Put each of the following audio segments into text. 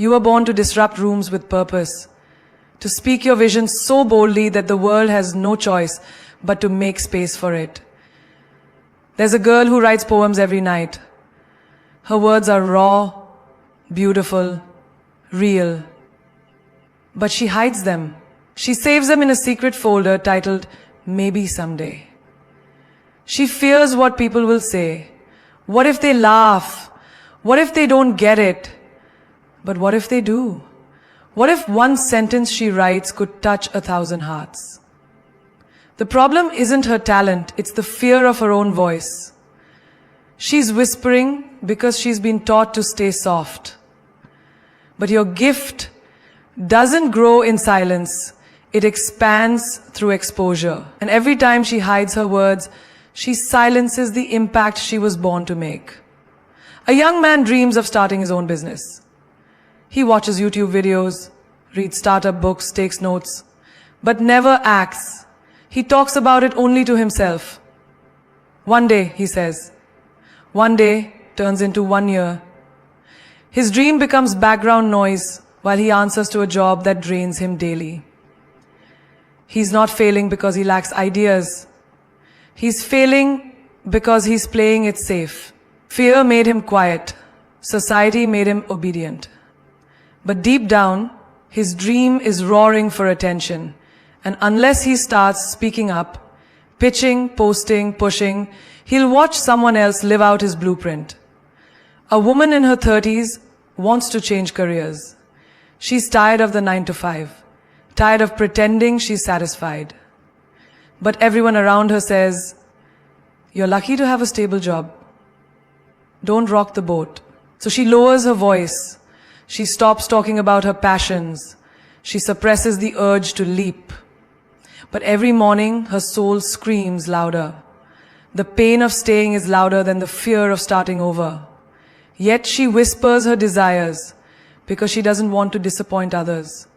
You were born to disrupt rooms with purpose, to speak your vision so boldly that the world has no choice but to make space for it. There's a girl who writes poems every night. Her words are raw, beautiful, real. But she hides them. She saves them in a secret folder titled, Maybe Someday. She fears what people will say. What if they laugh? What if they don't get it? But what if they do? What if one sentence she writes could touch 1,000 hearts? The problem isn't her talent, it's the fear of her own voice. She's whispering because she's been taught to stay soft. But your gift doesn't grow in silence. It expands through exposure. And every time she hides her words, she silences the impact she was born to make. A young man dreams of starting his own business. He watches YouTube videos, reads startup books, takes notes, but never acts. He talks about it only to himself. One day, he says. One day turns into 1 year. His dream becomes background noise while he answers to a job that drains him daily. He's not failing because he lacks ideas. He's failing because he's playing it safe. Fear made him quiet. Society made him obedient. But deep down, his dream is roaring for attention. And unless he starts speaking up, pitching, posting, pushing, he'll watch someone else live out his blueprint. A woman in her 30s wants to change careers. She's tired of the 9 to 5, tired of pretending she's satisfied. But everyone around her says, "You're lucky to have a stable job. Don't rock the boat." So she lowers her voice. She stops talking about her passions. She suppresses the urge to leap. But every morning, her soul screams louder. The pain of staying is louder than the fear of starting over. Yet she whispers her desires because she doesn't want to disappoint others.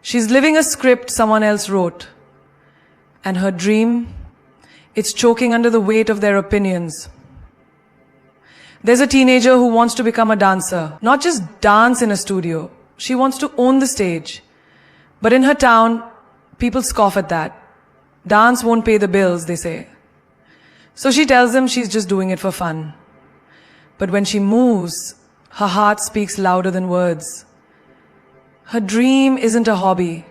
She's living a script someone else wrote. And her dream, it's choking under the weight of their opinions. There's a teenager who wants to become a dancer. Not just dance in a studio. She wants to own the stage. But in her town, people scoff at that. Dance won't pay the bills, they say. So she tells them she's just doing it for fun. But when she moves, her heart speaks louder than words. Her dream isn't a hobby.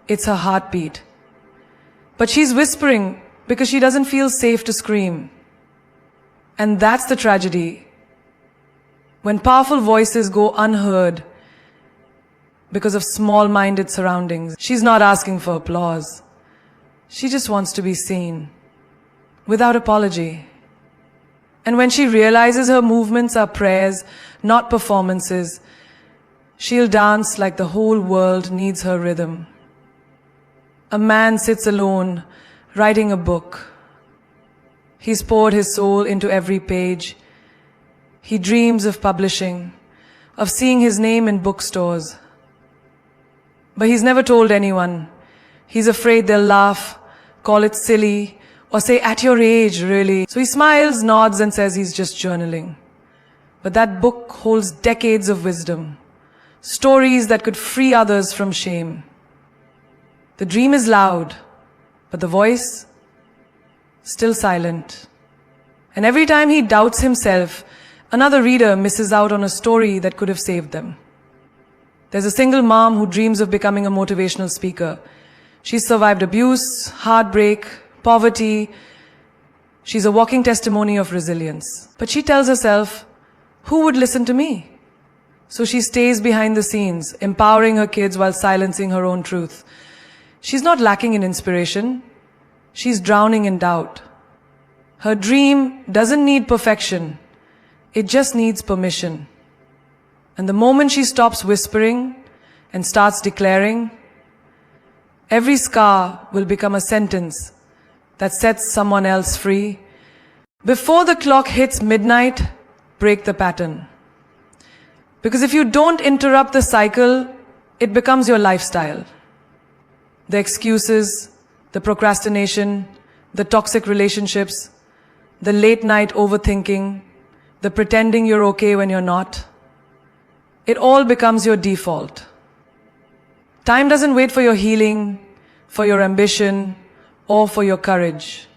It's her heartbeat. But she's whispering because she doesn't feel safe to scream. And that's the tragedy. When powerful voices go unheard because of small-minded surroundings, she's not asking for applause. She just wants to be seen, without apology. And when she realizes her movements are prayers, not performances, she'll dance like the whole world needs her rhythm. A man sits alone, writing a book. He's poured his soul into every page. He dreams of publishing, of seeing his name in bookstores. But he's never told anyone. He's afraid they'll laugh, call it silly, or say, "At your age, really?" So he smiles, nods, and says he's just journaling. But that book holds decades of wisdom, stories that could free others from shame. The dream is loud, but the voice, still silent. And every time he doubts himself, another reader misses out on a story that could have saved them. There's a single mom who dreams of becoming a motivational speaker. She's survived abuse, heartbreak, poverty. She's a walking testimony of resilience. But she tells herself, who would listen to me? So she stays behind the scenes, empowering her kids while silencing her own truth. She's not lacking in inspiration. She's drowning in doubt. Her dream doesn't need perfection. It just needs permission. And the moment she stops whispering and starts declaring, every scar will become a sentence that sets someone else free. Before the clock hits midnight, break the pattern. Because if you don't interrupt the cycle, it becomes your lifestyle. The excuses, the procrastination, the toxic relationships, the late night overthinking, the pretending you're okay when you're not. it all becomes your default. Time doesn't wait for your healing, for your ambition, or for your courage.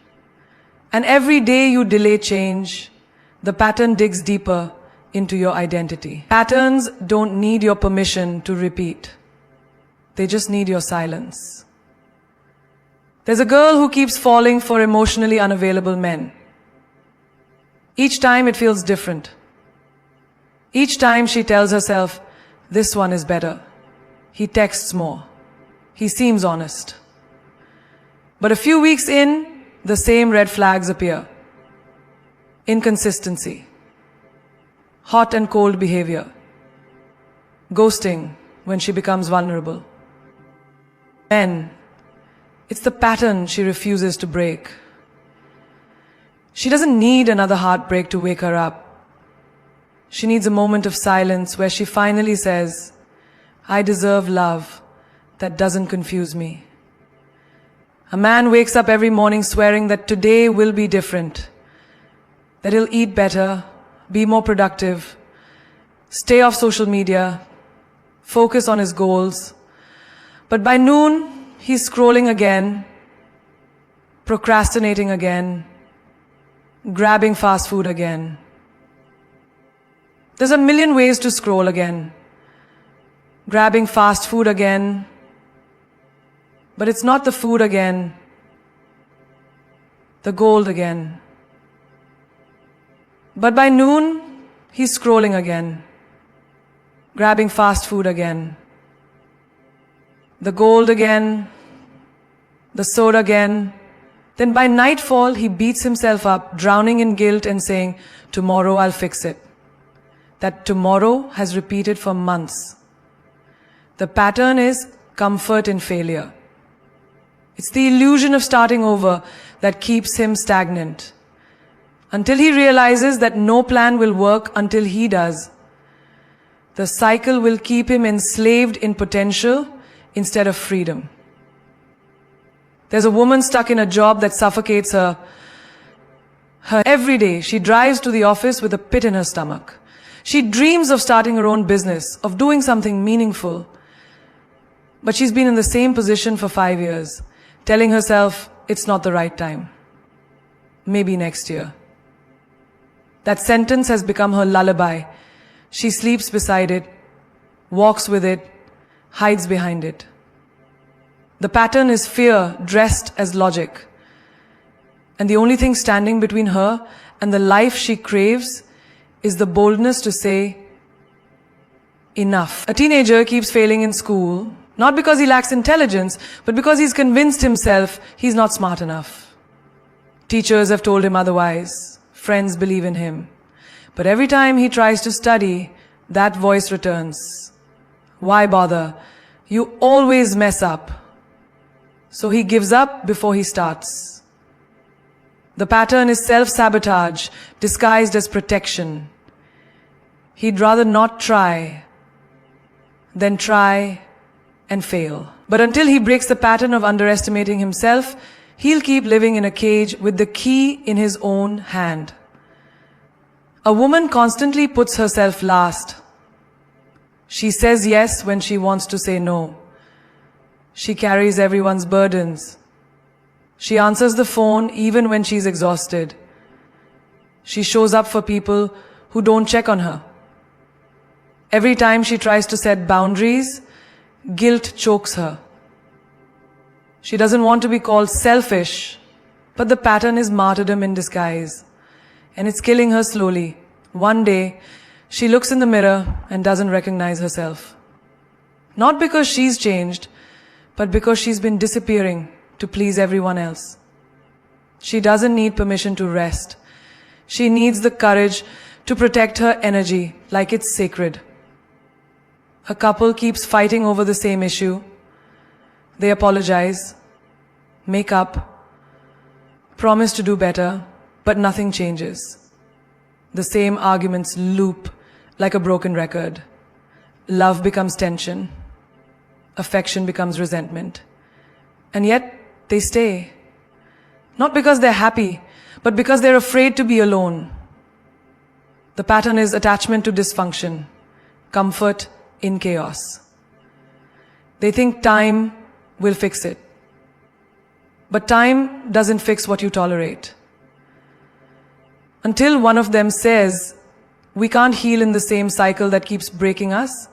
And every day you delay change, the pattern digs deeper into your identity. Patterns don't need your permission to repeat. They just need your silence. There's a girl who keeps falling for emotionally unavailable men. Each time it feels different. Each time she tells herself, this one is better. He texts more. He seems honest. But a few weeks in, the same red flags appear. Inconsistency. Hot and cold behavior. Ghosting when she becomes vulnerable. Men, it's the pattern she refuses to break. She doesn't need another heartbreak to wake her up. She needs a moment of silence where she finally says, I deserve love that doesn't confuse me. A man wakes up every morning swearing that today will be different, that he'll eat better, be more productive, stay off social media, focus on his goals. But by noon, he's scrolling again, procrastinating again, grabbing fast food again. There's a million ways to scroll again, grabbing fast food again, but it's not the food again, the gold again. But by noon, he's scrolling again, grabbing fast food again, the gold again, the soda again. Then by nightfall, he beats himself up, drowning in guilt and saying, tomorrow I'll fix it. That tomorrow has repeated for months. The pattern is comfort in failure. It's the illusion of starting over that keeps him stagnant. Until he realizes that no plan will work until he does. The cycle will keep him enslaved in potential instead of freedom. There's a woman stuck in a job that suffocates her. Every day she drives to the office with a pit in her stomach. She dreams of starting her own business, of doing something meaningful. But she's been in the same position for 5 years, telling herself it's not the right time. Maybe next year. That sentence has become her lullaby. She sleeps beside it, walks with it, hides behind it. The pattern is fear dressed as logic. And the only thing standing between her and the life she craves is the boldness to say, enough. A teenager keeps failing in school, not because he lacks intelligence, but because he's convinced himself he's not smart enough. Teachers have told him otherwise. Friends believe in him. But every time he tries to study, that voice returns. Why bother? You always mess up. So he gives up before he starts. The pattern is self-sabotage, disguised as protection. He'd rather not try than try and fail. But until he breaks the pattern of underestimating himself, he'll keep living in a cage with the key in his own hand. A woman constantly puts herself last. She says yes when she wants to say no. She carries everyone's burdens. She answers the phone even when she's exhausted. She shows up for people who don't check on her. Every time she tries to set boundaries, guilt chokes her. She doesn't want to be called selfish, but the pattern is martyrdom in disguise. And it's killing her slowly. One day, she looks in the mirror and doesn't recognize herself. Not because she's changed, but because she's been disappearing to please everyone else. She doesn't need permission to rest. She needs the courage to protect her energy like it's sacred. A couple keeps fighting over the same issue. They apologize, make up, promise to do better, but nothing changes. The same arguments loop like a broken record. Love becomes tension. Affection becomes resentment. And yet, they stay. Not because they're happy, but because they're afraid to be alone. The pattern is attachment to dysfunction, comfort in chaos. They think time will fix it. But time doesn't fix what you tolerate. Until one of them says, we can't heal in the same cycle that keeps breaking us,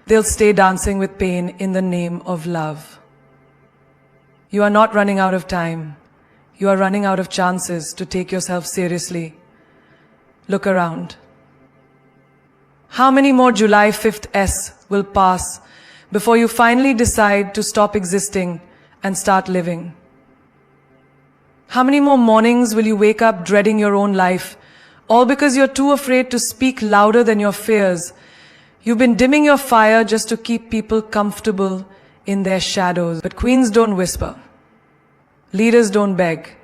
they'll stay dancing with pain in the name of love. You are not running out of time. You are running out of chances to take yourself seriously. Look around. How many more July 5th S will pass before you finally decide to stop existing and start living? How many more mornings will you wake up dreading your own life, all because you're too afraid to speak louder than your fears? You've been dimming your fire just to keep people comfortable in their shadows. But queens don't whisper. Leaders don't beg.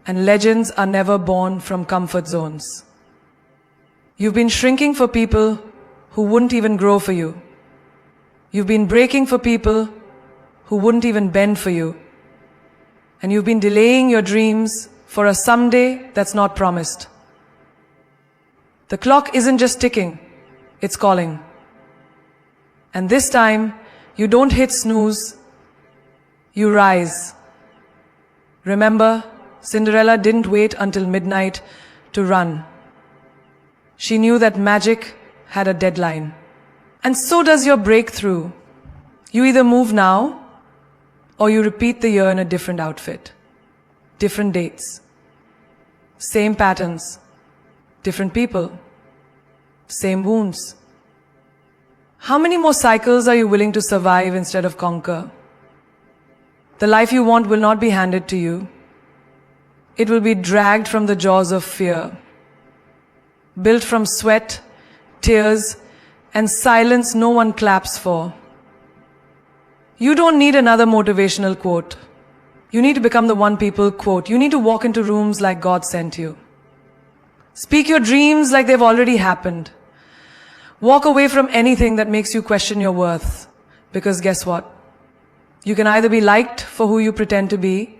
And legends are never born from comfort zones. You've been shrinking for people who wouldn't even grow for you. You've been breaking for people who wouldn't even bend for you. And you've been delaying your dreams for a someday that's not promised. The clock isn't just ticking, it's calling. And this time, you don't hit snooze, you rise. Remember, Cinderella didn't wait until midnight to run. She knew that magic had a deadline. And so does your breakthrough. You either move now, or you repeat the year in a different outfit. Different dates. Same patterns. Different people. Same wounds. How many more cycles are you willing to survive instead of conquer? The life you want will not be handed to you. It will be dragged from the jaws of fear. Built from sweat, tears, and silence no one claps for. You don't need another motivational quote. You need to become the one people quote. You need to walk into rooms like God sent you. Speak your dreams like they've already happened. Walk away from anything that makes you question your worth. Because guess what? You can either be liked for who you pretend to be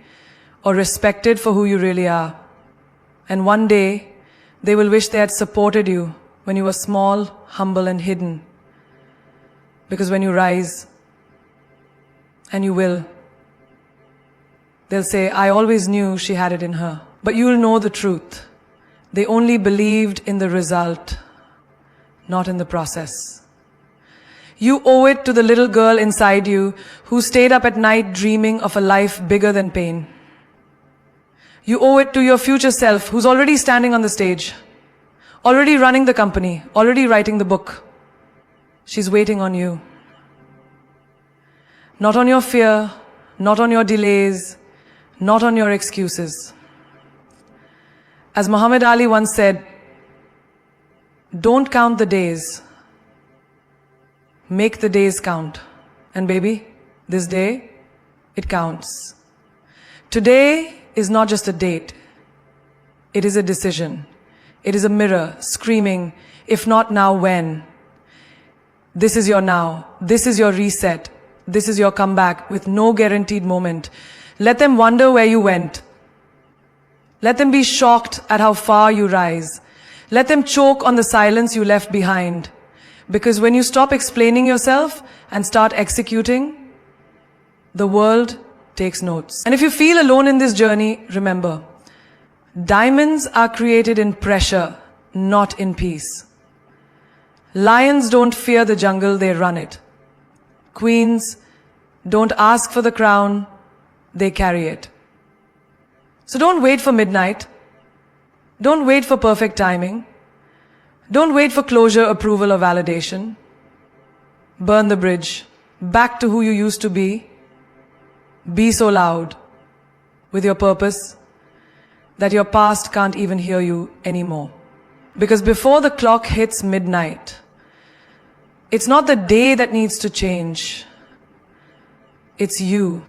or respected for who you really are. And one day, they will wish they had supported you when you were small, humble, and hidden. Because when you rise, and you will, they'll say, I always knew she had it in her. But you'll know the truth. They only believed in the result, not in the process. You owe it to the little girl inside you who stayed up at night dreaming of a life bigger than pain. You owe it to your future self who's already standing on the stage, already running the company, already writing the book. She's waiting on you. Not on your fear, not on your delays, not on your excuses. As Muhammad Ali once said, don't count the days. Make the days count. And baby, this day, it counts. Today is not just a date. It is a decision. It is a mirror screaming, if not now, when? This is your now. This is your reset. This is your comeback with no guaranteed moment. Let them wonder where you went. Let them be shocked at how far you rise. Let them choke on the silence you left behind. Because when you stop explaining yourself and start executing, the world takes notes. And if you feel alone in this journey, remember, diamonds are created in pressure, not in peace. Lions don't fear the jungle, they run it. Queens don't ask for the crown, they carry it. So don't wait for midnight. Don't wait for perfect timing. Don't wait for closure, approval, or validation. Burn the bridge. Back to who you used to be. Be so loud with your purpose that your past can't even hear you anymore. Because before the clock hits midnight, it's not the day that needs to change. It's you.